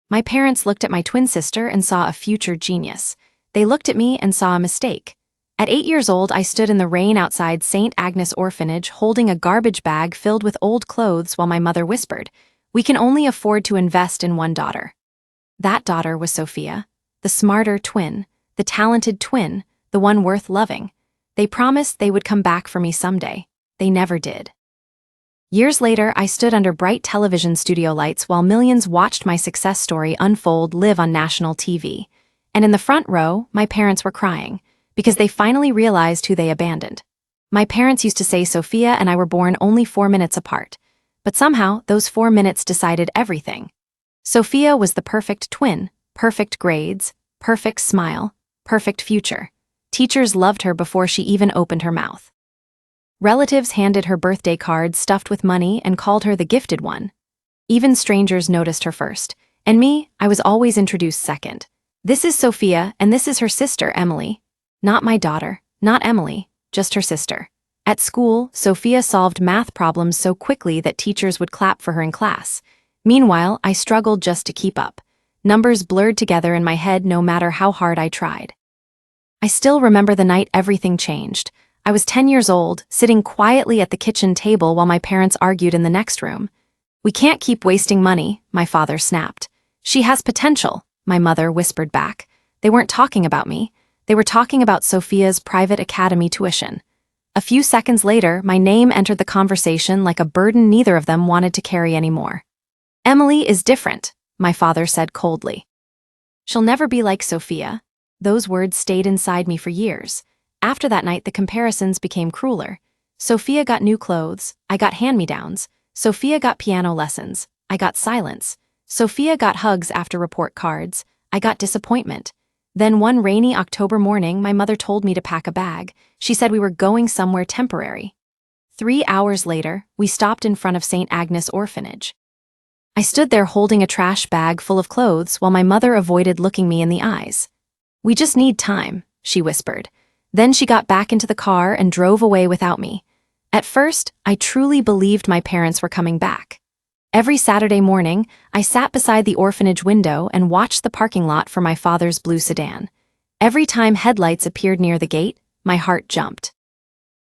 My parents looked at my twin sister and saw a future genius. They looked at me and saw a mistake. At 8 years old, I stood in the rain outside St. Agnes Orphanage holding a garbage bag filled with old clothes while my mother whispered, "We can only afford to invest in one daughter." That daughter was Sophia, the smarter twin, the talented twin, the one worth loving. They promised they would come back for me someday. They never did. Years later, I stood under bright television studio lights while millions watched my success story unfold live on national TV. And in the front row, my parents were crying, because they finally realized who they abandoned. My parents used to say Sophia and I were born only 4 minutes apart, but somehow those 4 minutes decided everything. Sophia was the perfect twin, perfect grades, perfect smile, perfect future. Teachers loved her before she even opened her mouth. Relatives handed her birthday cards stuffed with money and called her the gifted one. Even strangers noticed her first, and me, I was always introduced second. This is Sophia, and this is her sister, Emily. Not my daughter, not Emily, just her sister. At school, Sophia solved math problems so quickly that teachers would clap for her in class. Meanwhile, I struggled just to keep up. Numbers blurred together in my head no matter how hard I tried. I still remember the night everything changed. I was 10 years old, sitting quietly at the kitchen table while my parents argued in the next room. "We can't keep wasting money," my father snapped. "She has potential," my mother whispered back. They weren't talking about me. They were talking about Sophia's private academy tuition. A few seconds later, my name entered the conversation like a burden neither of them wanted to carry anymore. "Emily is different," my father said coldly. "She'll never be like Sophia." Those words stayed inside me for years. After that night, the comparisons became crueler. Sophia got new clothes, I got hand-me-downs. Sophia got piano lessons, I got silence. Sophia got hugs after report cards, I got disappointment. Then one rainy October morning, my mother told me to pack a bag. She said we were going somewhere temporary. 3 hours later, we stopped in front of St. Agnes Orphanage. I stood there holding a trash bag full of clothes while my mother avoided looking me in the eyes. "We just need time," she whispered. Then she got back into the car and drove away without me. At first, I truly believed my parents were coming back. Every Saturday morning, I sat beside the orphanage window and watched the parking lot for my father's blue sedan. Every time headlights appeared near the gate, my heart jumped.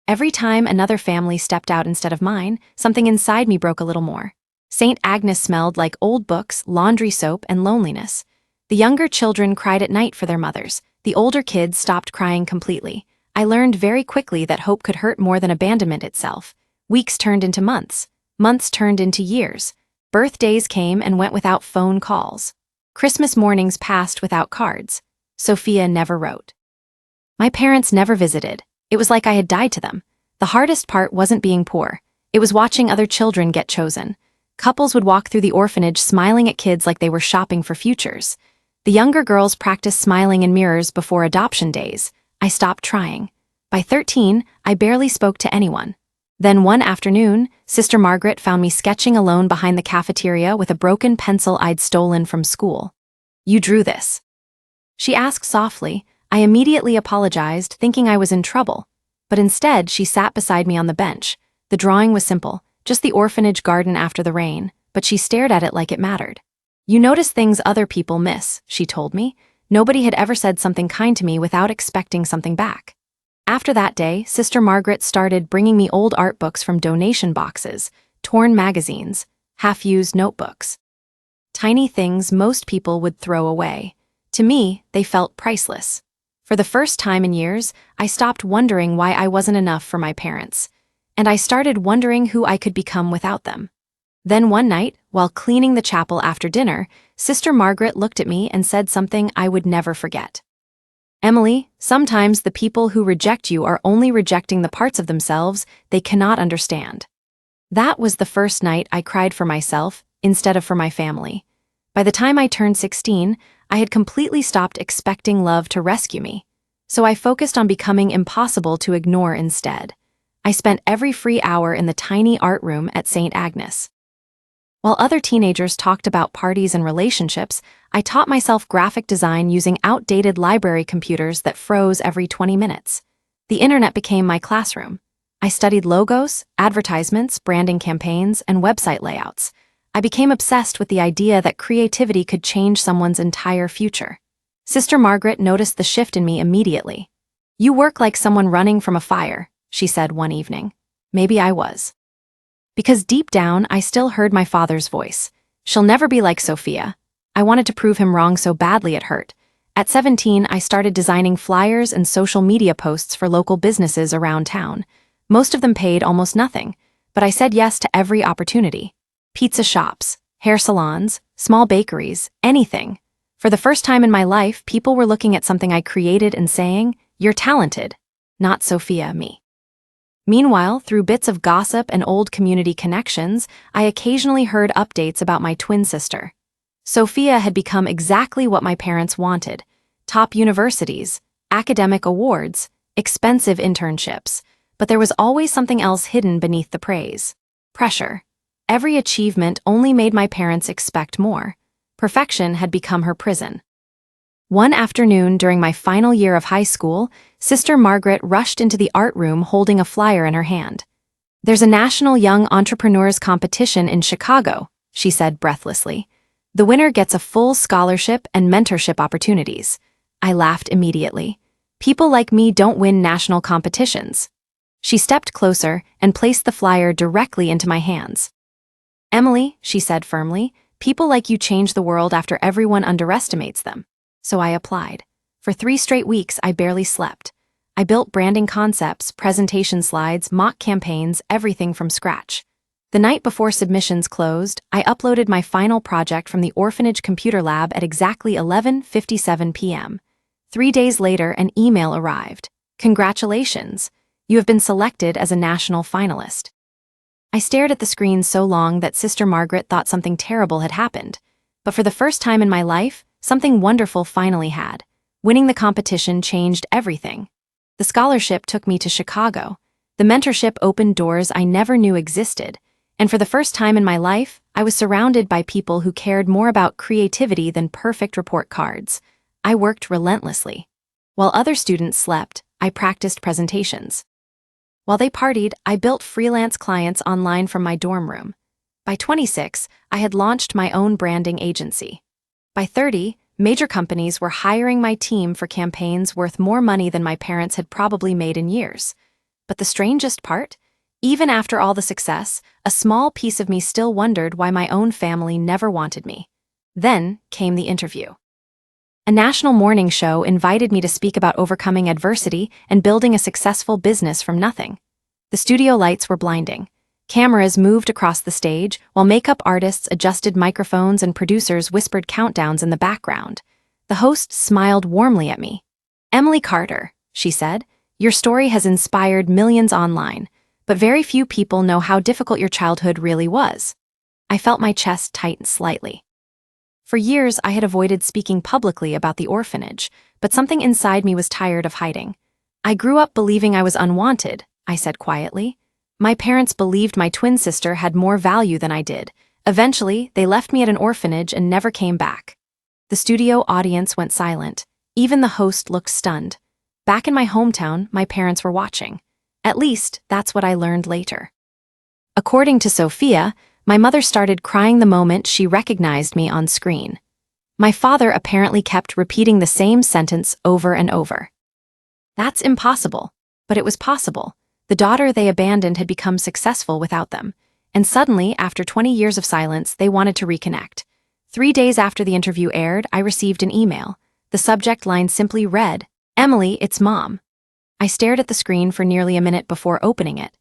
Every time another family stepped out instead of mine, something inside me broke a little more. St. Agnes smelled like old books, laundry soap, and loneliness. The younger children cried at night for their mothers. The older kids stopped crying completely. I learned very quickly that hope could hurt more than abandonment itself. Weeks turned into months. Months turned into years. Birthdays came and went without phone calls. Christmas mornings passed without cards. Sophia never wrote. My parents never visited. It was like I had died to them. The hardest part wasn't being poor. It was watching other children get chosen. Couples would walk through the orphanage smiling at kids like they were shopping for futures. The younger girls practiced smiling in mirrors before adoption days. I stopped trying. By 13, I barely spoke to anyone. Then one afternoon, Sister Margaret found me sketching alone behind the cafeteria with a broken pencil I'd stolen from school. "You drew this?" she asked softly. I immediately apologized, thinking I was in trouble. But instead, she sat beside me on the bench. The drawing was simple, just the orphanage garden after the rain, but she stared at it like it mattered. "You notice things other people miss," she told me. Nobody had ever said something kind to me without expecting something back. After that day, Sister Margaret started bringing me old art books from donation boxes, torn magazines, half-used notebooks. Tiny things most people would throw away. To me, they felt priceless. For the first time in years, I stopped wondering why I wasn't enough for my parents. And I started wondering who I could become without them. Then one night, while cleaning the chapel after dinner, Sister Margaret looked at me and said something I would never forget. "Emily, sometimes the people who reject you are only rejecting the parts of themselves they cannot understand." That was the first night I cried for myself instead of for my family. By the time I turned 16, I had completely stopped expecting love to rescue me. So I focused on becoming impossible to ignore instead. I spent every free hour in the tiny art room at St. Agnes. While other teenagers talked about parties and relationships, I taught myself graphic design using outdated library computers that froze every 20 minutes. The internet became my classroom. I studied logos, advertisements, branding campaigns, and website layouts. I became obsessed with the idea that creativity could change someone's entire future. Sister Margaret noticed the shift in me immediately. "You work like someone running from a fire," she said one evening. Maybe I was. Because deep down, I still heard my father's voice. "She'll never be like Sophia." I wanted to prove him wrong so badly it hurt. At 17, I started designing flyers and social media posts for local businesses around town. Most of them paid almost nothing, but I said yes to every opportunity. Pizza shops, hair salons, small bakeries, anything. For the first time in my life, people were looking at something I created and saying, "You're talented." Not Sophia, me. Meanwhile, through bits of gossip and old community connections, I occasionally heard updates about my twin sister. Sophia had become exactly what my parents wanted: top universities, academic awards, expensive internships. But there was always something else hidden beneath the praise. Pressure. Every achievement only made my parents expect more. Perfection had become her prison. One afternoon during my final year of high school, Sister Margaret rushed into the art room holding a flyer in her hand. "There's a National Young Entrepreneurs Competition in Chicago," she said breathlessly. "The winner gets a full scholarship and mentorship opportunities." I laughed immediately. "People like me don't win national competitions." She stepped closer and placed the flyer directly into my hands. "Emily," she said firmly, "people like you change the world after everyone underestimates them." So I applied. For 3 straight weeks, I barely slept. I built branding concepts, presentation slides, mock campaigns, everything from scratch. The night before submissions closed, I uploaded my final project from the Orphanage computer lab at exactly 11:57 p.m. 3 days later, an email arrived. "Congratulations! You have been selected as a national finalist." I stared at the screen so long that Sister Margaret thought something terrible had happened. But for the first time in my life, something wonderful finally had. Winning the competition changed everything. The scholarship took me to Chicago. The mentorship opened doors I never knew existed. And for the first time in my life, I was surrounded by people who cared more about creativity than perfect report cards. I worked relentlessly. While other students slept, I practiced presentations. While they partied, I built freelance clients online from my dorm room. By 26, I had launched my own branding agency. By 30, major companies were hiring my team for campaigns worth more money than my parents had probably made in years. But the strangest part? Even after all the success, a small piece of me still wondered why my own family never wanted me. Then came the interview. A national morning show invited me to speak about overcoming adversity and building a successful business from nothing. The studio lights were blinding. Cameras moved across the stage, while makeup artists adjusted microphones and producers whispered countdowns in the background. The host smiled warmly at me. "Emily Carter," she said, "your story has inspired millions online, but very few people know how difficult your childhood really was." I felt my chest tighten slightly. For years, I had avoided speaking publicly about the orphanage, but something inside me was tired of hiding. "I grew up believing I was unwanted," I said quietly. "My parents believed my twin sister had more value than I did. Eventually, they left me at an orphanage and never came back." The studio audience went silent. Even the host looked stunned. Back in my hometown, my parents were watching. At least, that's what I learned later. According to Sophia, my mother started crying the moment she recognized me on screen. My father apparently kept repeating the same sentence over and over. That's impossible. But it was possible. The daughter they abandoned had become successful without them. And suddenly, after 20 years of silence, they wanted to reconnect. 3 days after the interview aired, I received an email. The subject line simply read, "Emily, it's Mom." I stared at the screen for nearly a minute before opening it.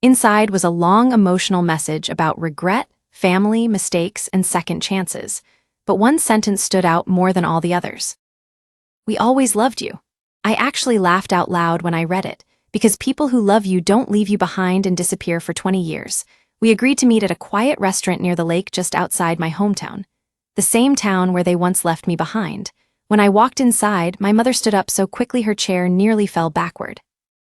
Inside was a long emotional message about regret, family, mistakes, and second chances. But one sentence stood out more than all the others. "We always loved you." I actually laughed out loud when I read it, because people who love you don't leave you behind and disappear for 20 years. We agreed to meet at a quiet restaurant near the lake just outside my hometown. The same town where they once left me behind. When I walked inside, my mother stood up so quickly her chair nearly fell backward.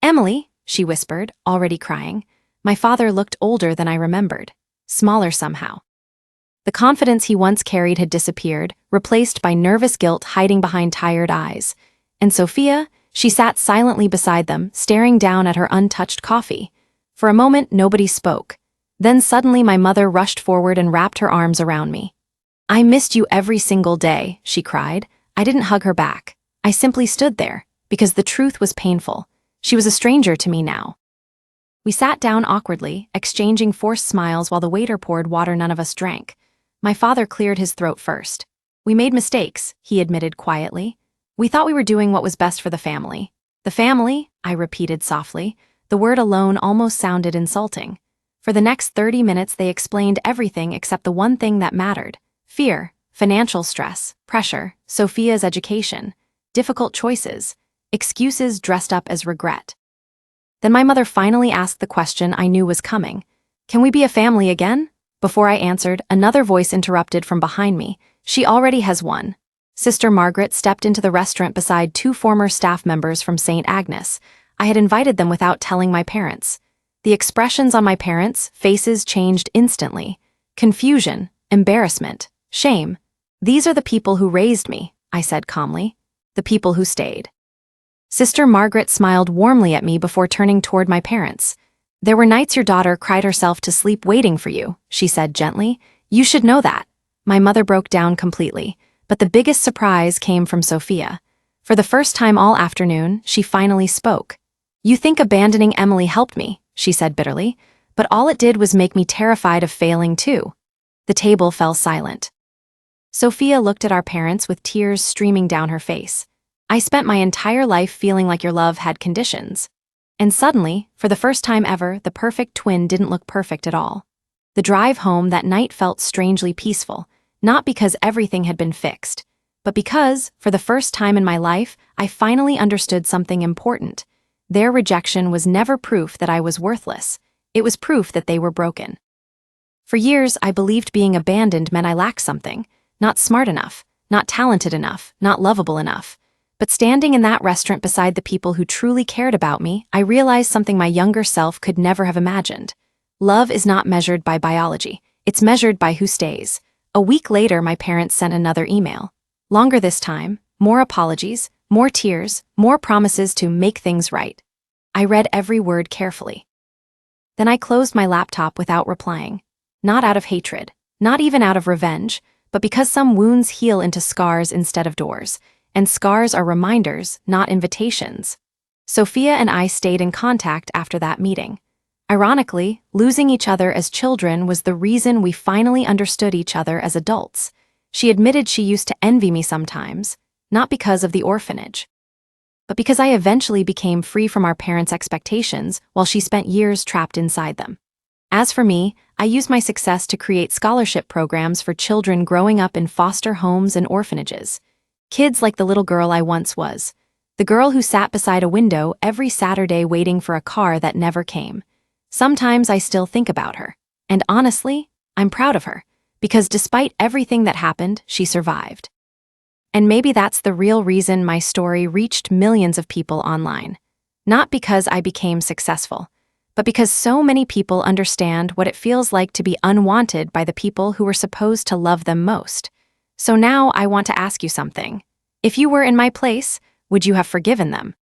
"Emily," she whispered, already crying. My father looked older than I remembered. Smaller somehow. The confidence he once carried had disappeared, replaced by nervous guilt hiding behind tired eyes. And Sophia? She sat silently beside them, staring down at her untouched coffee. For a moment, nobody spoke. Then suddenly my mother rushed forward and wrapped her arms around me. "I missed you every single day," she cried. I didn't hug her back. I simply stood there, because the truth was painful. She was a stranger to me now. We sat down awkwardly, exchanging forced smiles while the waiter poured water none of us drank. My father cleared his throat first. "We made mistakes," he admitted quietly. "We thought we were doing what was best for the family." "The family?" I repeated softly. The word alone almost sounded insulting. For the next 30 minutes they explained everything except the one thing that mattered: fear, financial stress, pressure, Sophia's education, difficult choices, excuses dressed up as regret. Then my mother finally asked the question I knew was coming. "Can we be a family again?" Before I answered, another voice interrupted from behind me. "She already has one." Sister Margaret stepped into the restaurant beside two former staff members from St. Agnes. I had invited them without telling my parents. The expressions on my parents' faces changed instantly. Confusion, embarrassment, shame. "These are the people who raised me," I said calmly. "The people who stayed." Sister Margaret smiled warmly at me before turning toward my parents. "There were nights your daughter cried herself to sleep waiting for you," she said gently. "You should know that." My mother broke down completely, but the biggest surprise came from Sophia. For the first time all afternoon, she finally spoke. "You think abandoning Emily helped me," she said bitterly, "but all it did was make me terrified of failing too." The table fell silent. Sophia looked at our parents with tears streaming down her face. "I spent my entire life feeling like your love had conditions." And suddenly, for the first time ever, the perfect twin didn't look perfect at all. The drive home that night felt strangely peaceful, not because everything had been fixed, but because, for the first time in my life, I finally understood something important. Their rejection was never proof that I was worthless. It was proof that they were broken. For years, I believed being abandoned meant I lacked something. Not smart enough, not talented enough, not lovable enough. But standing in that restaurant beside the people who truly cared about me, I realized something my younger self could never have imagined. Love is not measured by biology. It's measured by who stays. A week later, my parents sent another email. Longer this time, more apologies, more tears, more promises to make things right. I read every word carefully. Then I closed my laptop without replying. Not out of hatred, not even out of revenge, but because some wounds heal into scars instead of doors, and scars are reminders, not invitations. Sophia and I stayed in contact after that meeting. Ironically, losing each other as children was the reason we finally understood each other as adults. She admitted she used to envy me sometimes, not because of the orphanage, but because I eventually became free from our parents' expectations while she spent years trapped inside them. As for me, I used my success to create scholarship programs for children growing up in foster homes and orphanages. Kids like the little girl I once was. The girl who sat beside a window every Saturday waiting for a car that never came. Sometimes I still think about her. And honestly, I'm proud of her, because despite everything that happened, she survived. And maybe that's the real reason my story reached millions of people online. Not because I became successful, but because so many people understand what it feels like to be unwanted by the people who were supposed to love them most. So now I want to ask you something. If you were in my place, would you have forgiven them?